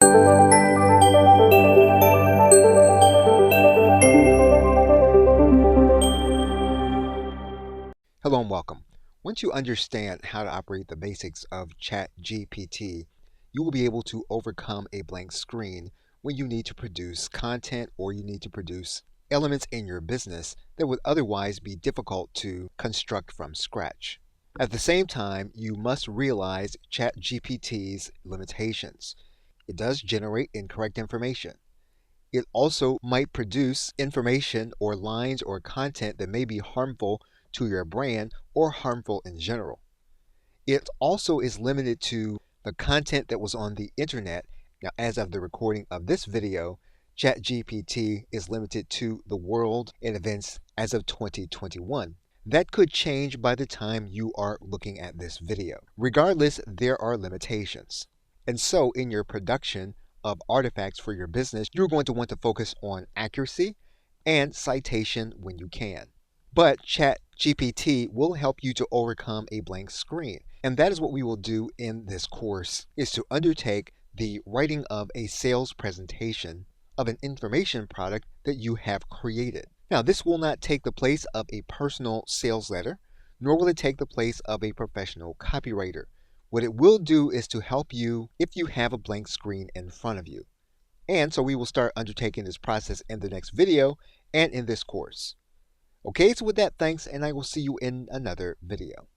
Hello and welcome. Once you understand how to operate the basics of ChatGPT, you will be able to overcome a blank screen when you need to produce content or you need to produce elements in your business that would otherwise be difficult to construct from scratch. At the same time, you must realize ChatGPT's limitations. It does generate incorrect information. It also might produce information or lines or content that may be harmful to your brand or harmful in general. It also is limited to the content that was on the internet. Now, as of the recording of this video, ChatGPT is limited to the world and events as of 2021. That could change by the time you are looking at this video. Regardless, there are limitations. And so in your production of artifacts for your business, you're going to want to focus on accuracy and citation when you can. But ChatGPT will help you to overcome a blank screen. And that is what we will do in this course, is to undertake the writing of a sales presentation of an information product that you have created. Now, this will not take the place of a personal sales letter, nor will it take the place of a professional copywriter. What it will do is to help you if you have a blank screen in front of you. And so we will start undertaking this process in the next video and in this course. Okay, so with that, thanks, and I will see you in another video.